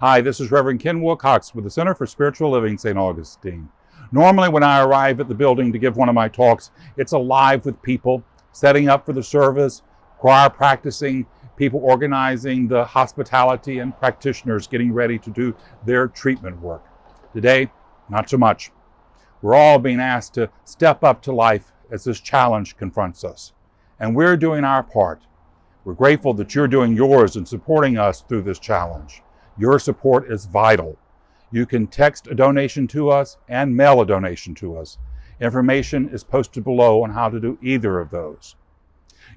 Hi, this is Reverend Ken Wilcox with the Center for Spiritual Living St. Augustine. Normally when I arrive at the building to give one of my talks, it's alive with people setting up for the service, choir practicing, people organizing the hospitality, and practitioners getting ready to do their treatment work. Today, not so much. We're all being asked to step up to life as this challenge confronts us. And we're doing our part. We're grateful that you're doing yours and supporting us through this challenge. Your support is vital. You can text a donation to us and mail a donation to us. Information is posted below on how to do either of those.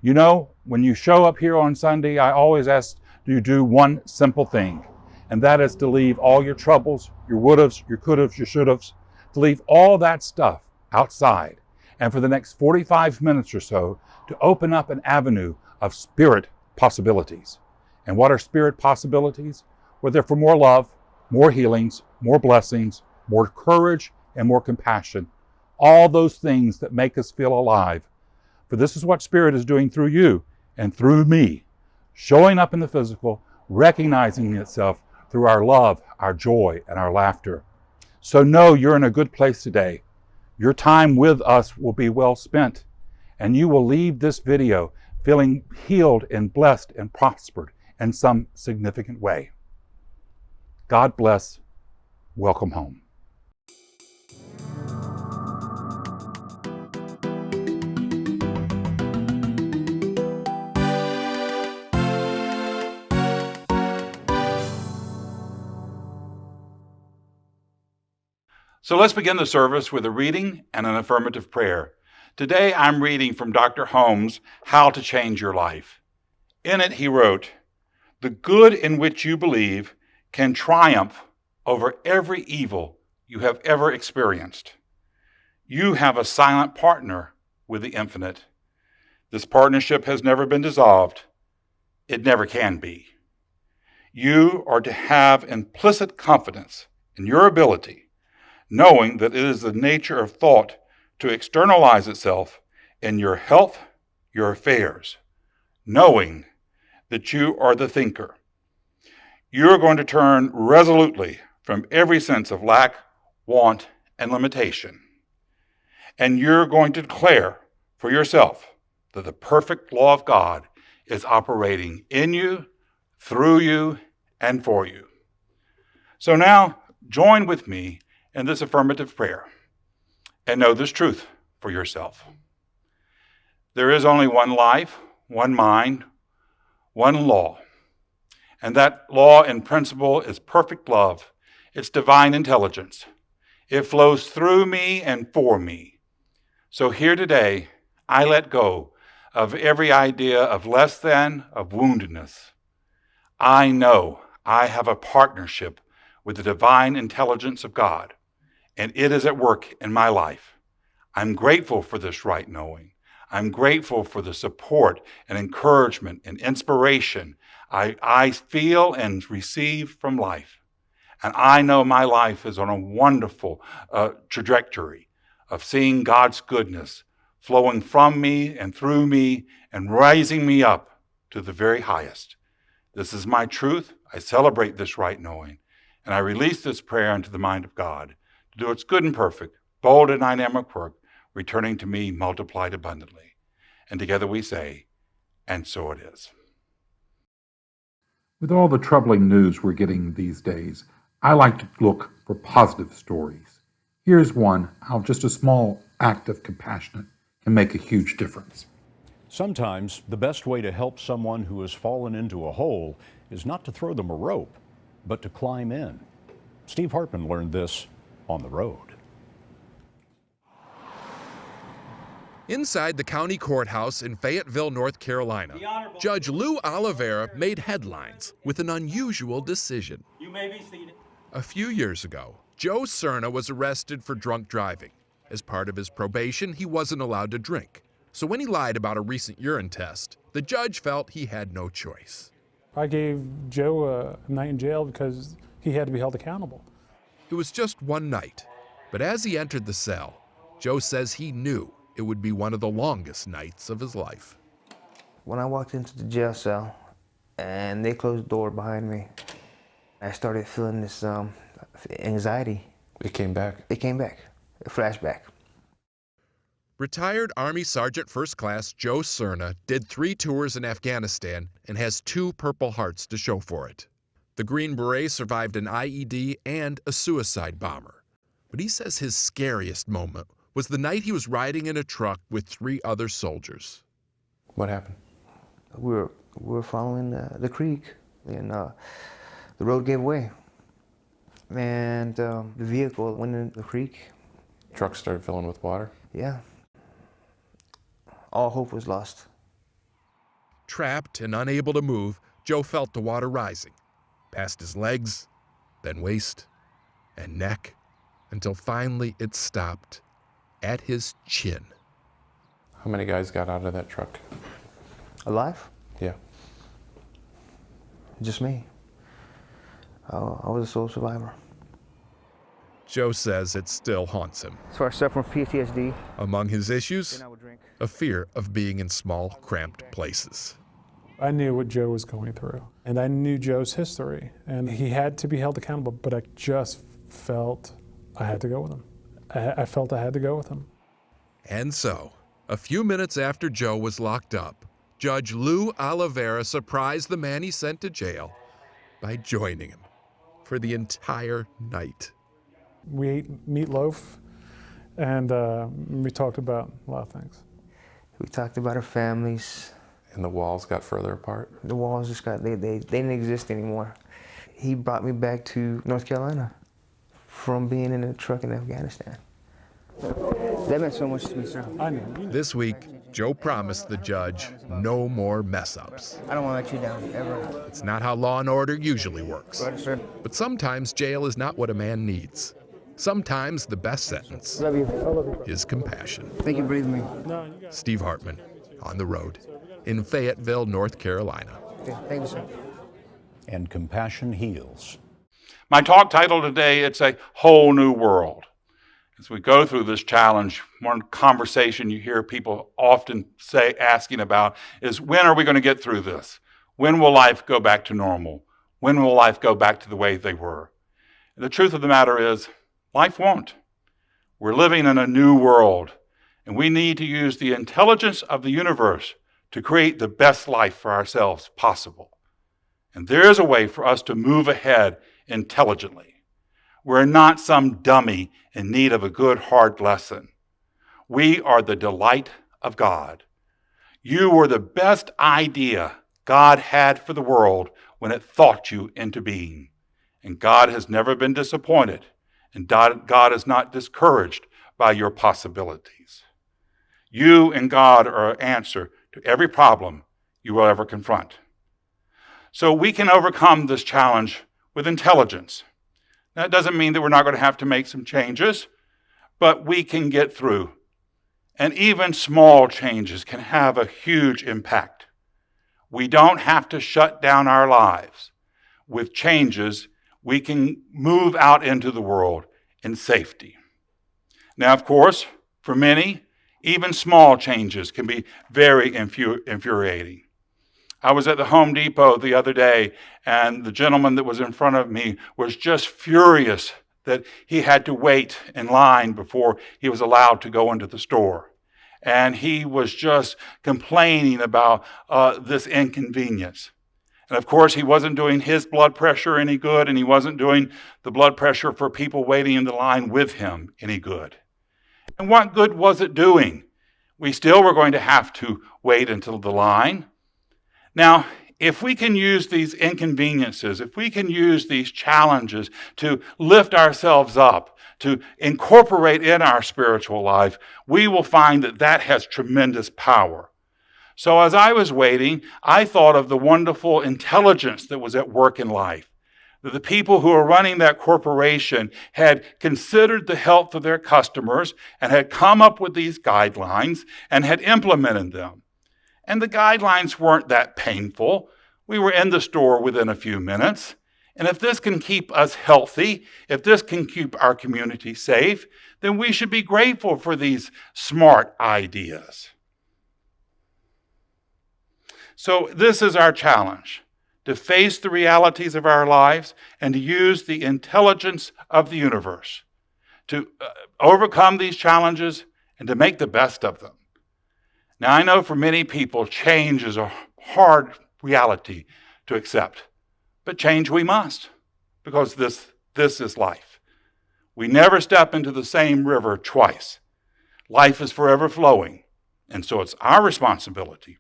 You know, when you show up here on Sunday, I always ask you to do one simple thing, and that is to leave all your troubles, your would-haves, your could-haves, your should-haves, to leave all that stuff outside, and for the next 45 minutes or so, to open up an avenue of spirit possibilities. And what are spirit possibilities? Well, they're for more love, more healings, more blessings, more courage, and more compassion. All those things that make us feel alive. For this is what Spirit is doing through you and through me, showing up in the physical, recognizing itself through our love, our joy, and our laughter. So know you're in a good place today. Your time with us will be well spent, and you will leave this video feeling healed and blessed and prospered in some significant way. God bless. Welcome home. So let's begin the service with a reading and an affirmative prayer. Today I'm reading from Dr. Holmes' How to Change Your Life. In it he wrote, "The good in which you believe can triumph over every evil you have ever experienced. You have a silent partner with the infinite. This partnership has never been dissolved. It never can be. You are to have implicit confidence in your ability, knowing that it is the nature of thought to externalize itself in your health, your affairs, knowing that you are the thinker. You are going to turn resolutely from every sense of lack, want, and limitation. And you're going to declare for yourself that the perfect law of God is operating in you, through you, and for you. So now, join with me in this affirmative prayer and know this truth for yourself. There is only one life, one mind, one law. And that law and principle is perfect love. It's divine intelligence. It flows through me and for me. So here today, I let go of every idea of less than, of woundedness. I know I have a partnership with the divine intelligence of God, and it is at work in my life. I'm grateful for this right knowing. I'm grateful for the support and encouragement and inspiration I feel and receive from life. And I know my life is on a wonderful trajectory of seeing God's goodness flowing from me and through me and rising me up to the very highest. This is my truth. I celebrate this right knowing. And I release this prayer into the mind of God to do its good and perfect, bold and dynamic work, returning to me multiplied abundantly. And together we say, and so it is. With all the troubling news we're getting these days, I like to look for positive stories. Here's one how just a small act of compassion can make a huge difference. Sometimes the best way to help someone who has fallen into a hole is not to throw them a rope, but to climb in. Steve Hartman learned this on the road. Inside the county courthouse in Fayetteville, North Carolina, Judge Lou Oliveira made headlines with an unusual decision. You may be seated. A few years ago, Joe Cerna was arrested for drunk driving. As part of his probation, he wasn't allowed to drink. So when he lied about a recent urine test, the judge felt he had no choice. I gave Joe a night in jail because he had to be held accountable. It was just one night, but as he entered the cell, Joe says he knew it would be one of the longest nights of his life. When I walked into the jail cell and they closed the door behind me, I started feeling this anxiety. It came back. It came back, a flashback. Retired Army Sergeant First Class Joe Cerna did 3 tours in Afghanistan and has 2 Purple Hearts to show for it. The Green Beret survived an IED and a suicide bomber. But he says his scariest moment was the night he was riding in a truck with 3 other soldiers. What happened? We were following the creek, and the road gave way. And the vehicle went in the creek. Truck started filling with water. Yeah. All hope was lost. Trapped and unable to move, Joe felt the water rising, past his legs, then waist and neck, until finally it stopped at his chin. How many guys got out of that truck? Alive? Yeah. Just me. I was a sole survivor. Joe says it still haunts him. So I suffer from PTSD. Among his issues, I would drink. a fear of being in small, cramped places. I knew what Joe was going through, and I knew Joe's history, and he had to be held accountable, but I just felt I had to go with him. I felt I had to go with him. And so, a few minutes after Joe was locked up, Judge Lou Oliveira surprised the man he sent to jail by joining him for the entire night. We ate meatloaf, and we talked about a lot of things. We talked about our families. And the walls got further apart. The walls just got, they didn't exist anymore. He brought me back to North Carolina from being in a truck in Afghanistan. That meant so much to me, sir. I know. This week, Joe promised the judge no more mess-ups. I don't want to let you down, ever. It's not how law and order usually works. Right, sir. But sometimes jail is not what a man needs. Sometimes the best sentence Love you. I love you. is compassion. Thank you for breathing me. No, you got it. Steve Hartman, On the Road, in Fayetteville, North Carolina. Okay, thank you, sir. And compassion heals. My talk title today, it's A Whole New World. As we go through this challenge, one conversation you hear people often asking about is, when are we going to get through this? When will life go back to normal? When will life go back to the way they were? And the truth of the matter is, life won't. We're living in a new world, and we need to use the intelligence of the universe to create the best life for ourselves possible. And there is a way for us to move ahead intelligently. We're not some dummy in need of a good, hard lesson. We are the delight of God. You were the best idea God had for the world when it thought you into being. And God has never been disappointed, and God is not discouraged by your possibilities. You and God are an answer to every problem you will ever confront. So we can overcome this challenge with intelligence. That doesn't mean that we're not going to have to make some changes, but we can get through. And even small changes can have a huge impact. We don't have to shut down our lives. With changes, we can move out into the world in safety. Now, of course, for many, even small changes can be very infuriating. I was at the Home Depot the other day, and the gentleman that was in front of me was just furious that he had to wait in line before he was allowed to go into the store. And he was just complaining about this inconvenience. And of course, he wasn't doing his blood pressure any good, and he wasn't doing the blood pressure for people waiting in the line with him any good. And what good was it doing? We still were going to have to wait until the line. Now, if we can use these inconveniences, if we can use these challenges to lift ourselves up, to incorporate in our spiritual life, we will find that that has tremendous power. So as I was waiting, I thought of the wonderful intelligence that was at work in life. That the people who were running that corporation had considered the health of their customers and had come up with these guidelines and had implemented them. And the guidelines weren't that painful. We were in the store within a few minutes. And if this can keep us healthy, if this can keep our community safe, then we should be grateful for these smart ideas. So this is our challenge, to face the realities of our lives, and to use the intelligence of the universe to overcome these challenges and to make the best of them. Now, I know for many people, change is a hard reality to accept, but change we must, because this is life. We never step into the same river twice. Life is forever flowing, and so it's our responsibility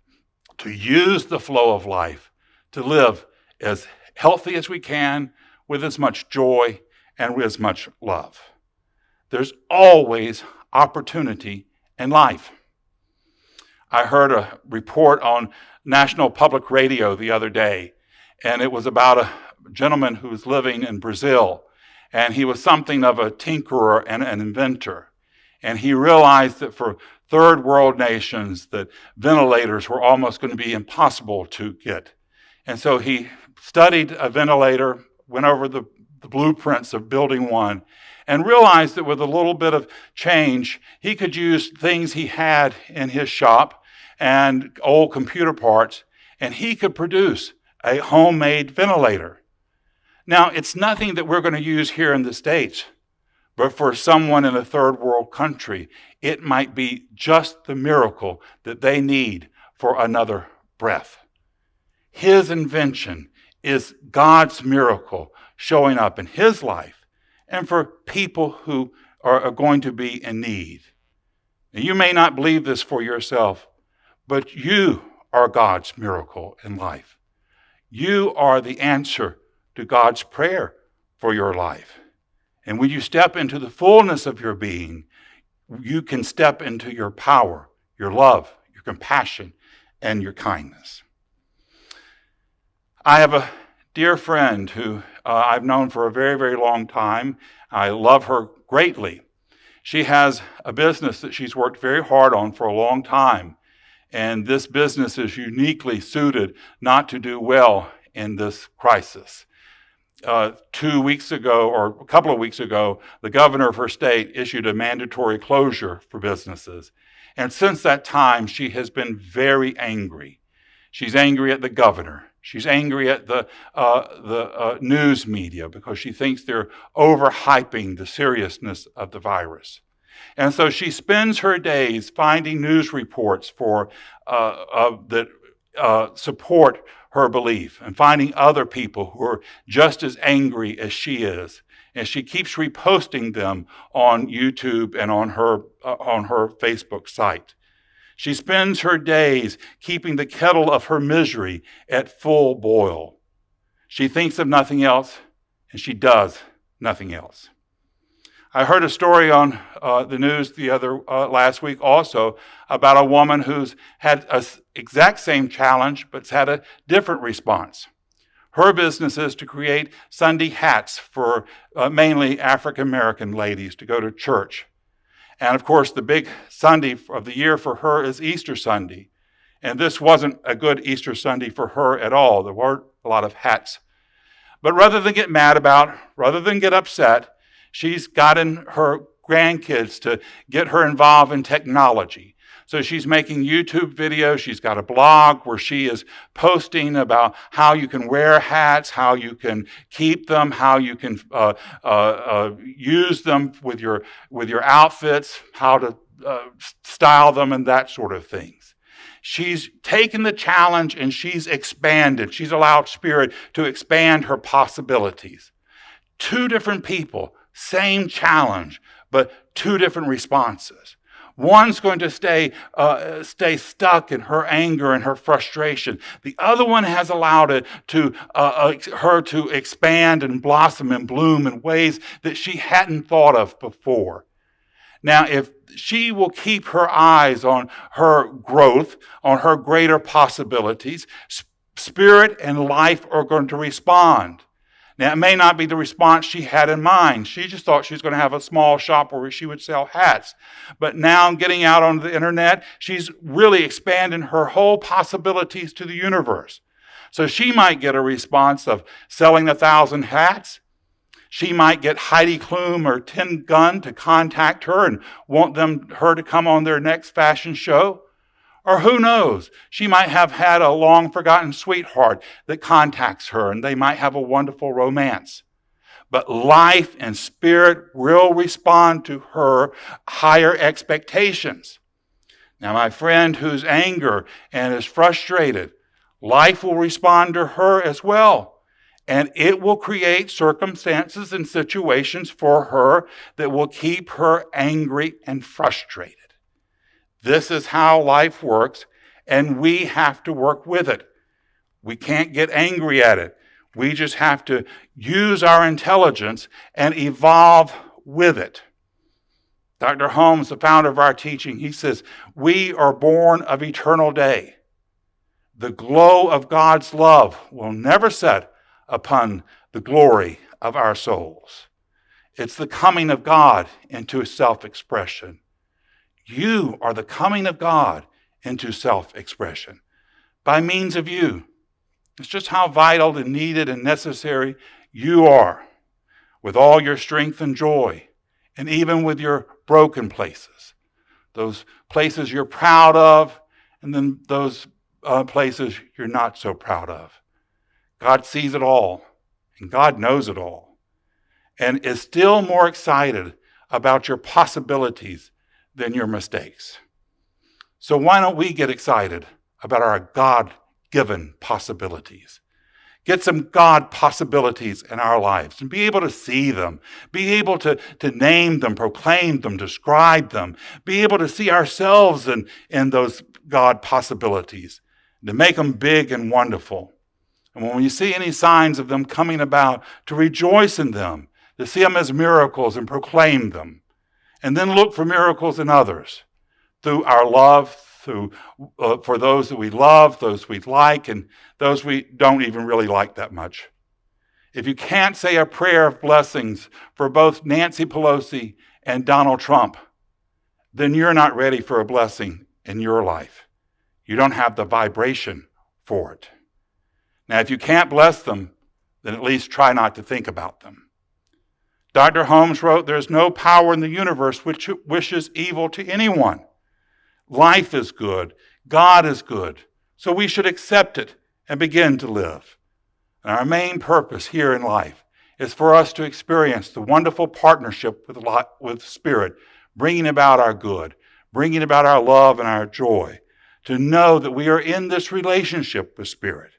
to use the flow of life to live as healthy as we can, with as much joy and with as much love. There's always opportunity in life. I heard a report on National Public Radio the other day, and it was about a gentleman who was living in Brazil, and he was something of a tinkerer and an inventor. And he realized that for third world nations, that ventilators were almost going to be impossible to get. And so he studied a ventilator, went over the blueprints of building one, and realized that with a little bit of change, he could use things he had in his shop and old computer parts, and he could produce a homemade ventilator. Now, it's nothing that we're going to use here in the States, but for someone in a third world country, it might be just the miracle that they need for another breath. His invention is God's miracle showing up in his life and for people who are going to be in need. Now, you may not believe this for yourself, but you are God's miracle in life. You are the answer to God's prayer for your life. And when you step into the fullness of your being, you can step into your power, your love, your compassion, and your kindness. I have a dear friend who I've known for a very, very long time. I love her greatly. She has a business that she's worked very hard on for a long time. And this business is uniquely suited not to do well in this crisis. 2 weeks ago, or a couple of weeks ago, the governor of her state issued a mandatory closure for businesses. And since that time, she has been very angry. She's angry at the governor. She's angry at the news media because she thinks they're overhyping the seriousness of the virus. And so she spends her days finding news reports that support her belief and finding other people who are just as angry as she is. And she keeps reposting them on YouTube and on her Facebook site. She spends her days keeping the kettle of her misery at full boil. She thinks of nothing else, and she does nothing else. I heard a story on the news last week also about a woman who's had an exact same challenge, but's had a different response. Her business is to create Sunday hats for mainly African-American ladies to go to church. And of course, the big Sunday of the year for her is Easter Sunday. And this wasn't a good Easter Sunday for her at all. There weren't a lot of hats. But rather than get upset, she's gotten her grandkids to get her involved in technology. So she's making YouTube videos. She's got a blog where she is posting about how you can wear hats, how you can keep them, how you can use them with your outfits, how to style them, and that sort of things. She's taken the challenge and she's expanded. She's allowed Spirit to expand her possibilities. 2 different people, same challenge, but 2 different responses. One's going to stay stuck in her anger and her frustration. The other one has allowed it her to expand and blossom and bloom in ways that she hadn't thought of before. Now, if she will keep her eyes on her growth, on her greater possibilities, Spirit and life are going to respond. Now, it may not be the response she had in mind. She just thought she was going to have a small shop where she would sell hats. But now, getting out on the internet, she's really expanding her whole possibilities to the universe. So she might get a response of selling 1,000 hats. She might get Heidi Klum or Tim Gunn to contact her and want her to come on their next fashion show. Or who knows, she might have had a long-forgotten sweetheart that contacts her, and they might have a wonderful romance. But life and spirit will respond to her higher expectations. Now, my friend who's angry and is frustrated, life will respond to her as well. And it will create circumstances and situations for her that will keep her angry and frustrated. This is how life works, and we have to work with it. We can't get angry at it. We just have to use our intelligence and evolve with it. Dr. Holmes, the founder of our teaching, he says, we are born of eternal day. The glow of God's love will never set upon the glory of our souls. It's the coming of God into self-expression. You are the coming of God into self-expression by means of you. It's just how vital and needed and necessary you are, with all your strength and joy, and even with your broken places, those places you're proud of, and then those places you're not so proud of. God sees it all, and God knows it all, and is still more excited about your possibilities than your mistakes. So why don't we get excited about our God-given possibilities? Get some God possibilities in our lives and be able to see them, be able to name them, proclaim them, describe them, be able to see ourselves in those God possibilities, to make them big and wonderful. And when you see any signs of them coming about, to rejoice in them, to see them as miracles and proclaim them. And then look for miracles in others through our love, for those that we love, those we like, and those we don't even really like that much. If you can't say a prayer of blessings for both Nancy Pelosi and Donald Trump, then you're not ready for a blessing in your life. You don't have the vibration for it. Now, if you can't bless them, then at least try not to think about them. Dr. Holmes wrote, "There's no power in the universe which wishes evil to anyone. Life is good. God is good. So we should accept it and begin to live." And our main purpose here in life is for us to experience the wonderful partnership with Spirit, bringing about our good, bringing about our love and our joy, to know that we are in this relationship with Spirit.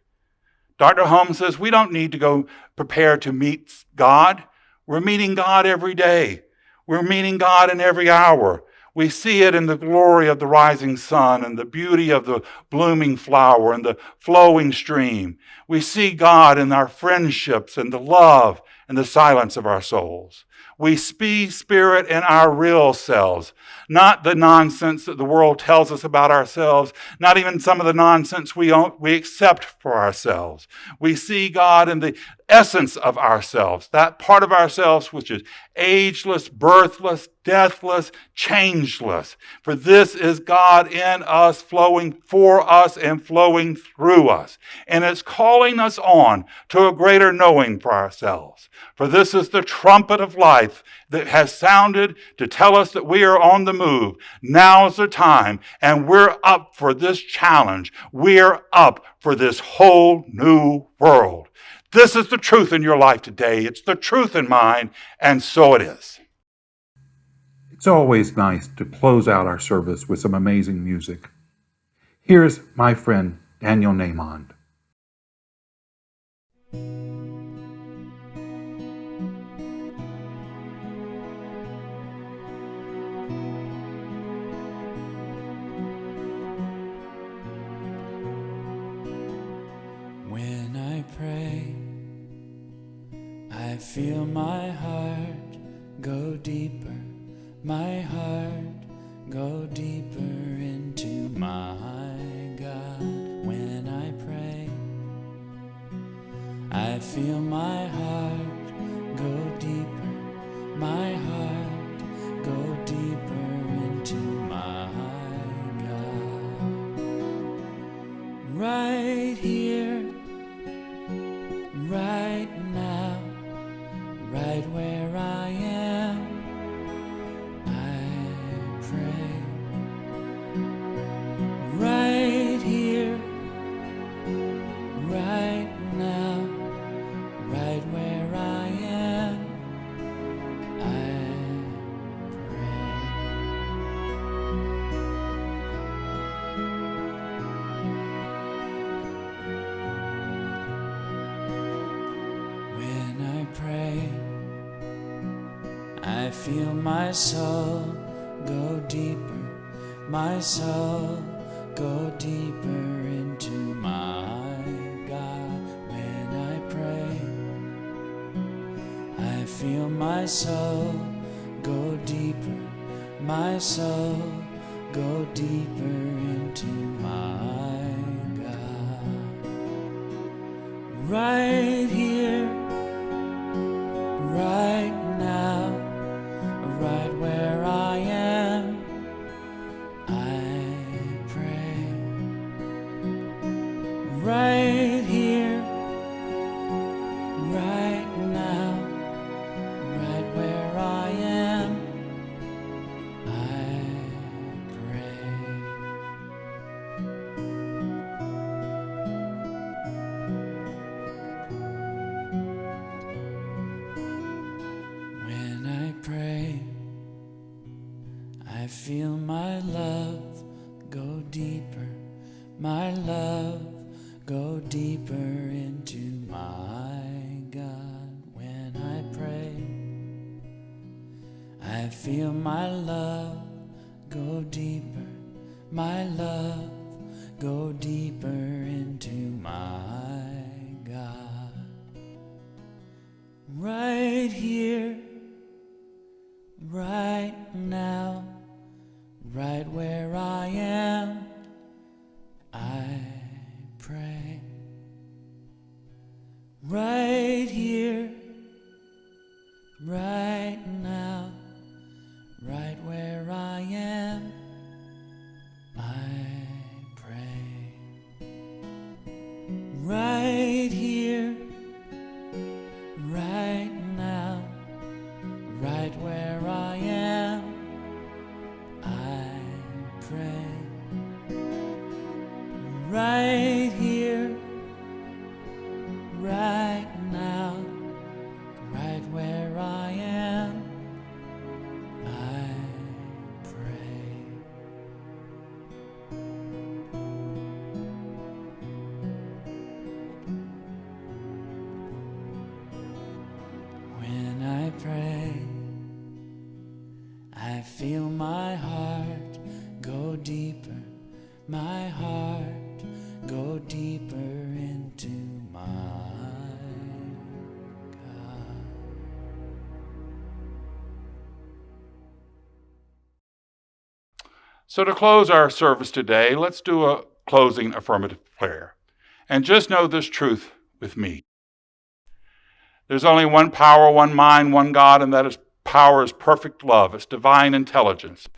Dr. Holmes says we don't need to go prepare to meet God. We're meeting God every day. We're meeting God in every hour. We see it in the glory of the rising sun and the beauty of the blooming flower and the flowing stream. We see God in our friendships and the love and the silence of our souls. We see Spirit in our real selves, not the nonsense that the world tells us about ourselves, not even some of the nonsense we accept for ourselves. We see God in the essence of ourselves, that part of ourselves which is ageless, birthless, deathless, changeless. For this is God in us, flowing for us and flowing through us. And it's calling us on to a greater knowing for ourselves. For this is the trumpet of life that has sounded to tell us that we are on the move. Now is the time, and we're up for this challenge. We're up for this whole new world. This is the truth in your life today. It's the truth in mine, and so it is. It's always nice to close out our service with some amazing music. Here's my friend Daniel Namond. When I pray, I feel my heart go deeper, my heart go deeper into my God. When I pray, I feel my heart go deeper, my heart go deeper into my God. Right here, right now, right where I am, I pray. Right I feel my soul go deeper, my soul go deeper into my God. When I pray, I feel my soul go deeper, my soul go deeper into my God. Right here, right now, right where I am, I pray. Right here, right now, right where I am, I pray. When I pray, I feel my love go deeper, my love go deeper into my God. When I pray, I feel my love go deeper, my love go deeper into my God. Right here, right now, right where I am, I pray. Right here, right now, right where I am, I pray. Right here, right now, right where I am, I pray. Right here, right now, right where I am, I pray. When I pray, I feel my heart go deeper, my heart go deeper into my God. So to close our service today, let's do a closing affirmative prayer. And just know this truth with me. There's only one power, one mind, one God, and that is power is perfect love. It's divine intelligence.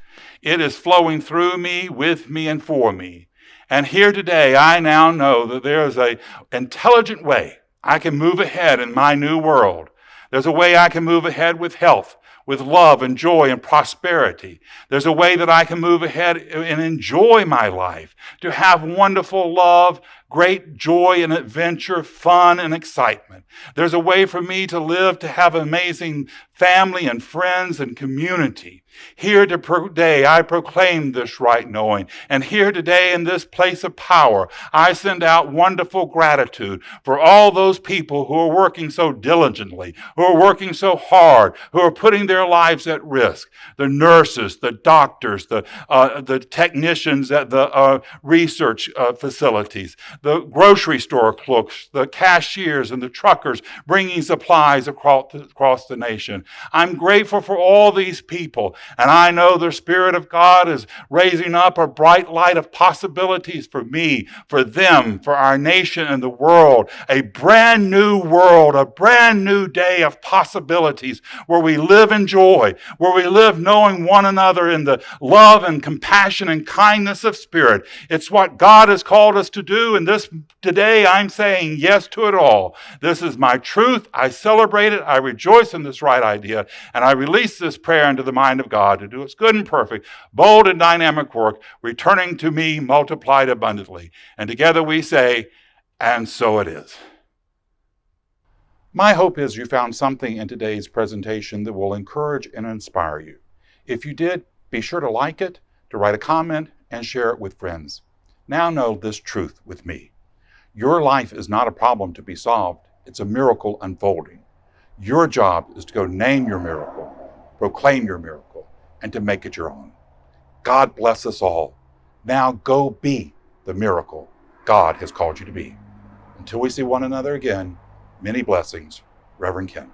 It is flowing through me, with me, and for me. And here today, I now know that there is an intelligent way I can move ahead in my new world. There's a way I can move ahead with health, with love and joy and prosperity. There's a way that I can move ahead and enjoy my life, to have wonderful love, great joy and adventure, fun and excitement. There's a way for me to live, to have amazing family and friends and community. Here today, I proclaim this right knowing. And here today in this place of power, I send out wonderful gratitude for all those people who are working so diligently, who are working so hard, who are putting their lives at risk. The nurses, the doctors, the technicians at the research facilities, the grocery store clerks, the cashiers and the truckers bringing supplies across the nation. I'm grateful for all these people, and I know the Spirit of God is raising up a bright light of possibilities for me, for them, for our nation and the world. A brand new world, a brand new day of possibilities where we live in joy, where we live knowing one another in the love and compassion and kindness of spirit. It's what God has called us to do, and today I'm saying yes to it all. This is my truth. I celebrate it. I rejoice in this right idea, and I release this prayer into the mind of God to do its good and perfect, bold and dynamic work, returning to me multiplied abundantly. And together we say, and so it is. My hope is you found something in today's presentation that will encourage and inspire you. If you did, be sure to like it, to write a comment, and share it with friends. Now know this truth with me. Your life is not a problem to be solved. It's a miracle unfolding. Your job is to go name your miracle, proclaim your miracle, and to make it your own. God bless us all. Now go be the miracle God has called you to be. Until we see one another again, many blessings, Reverend Ken.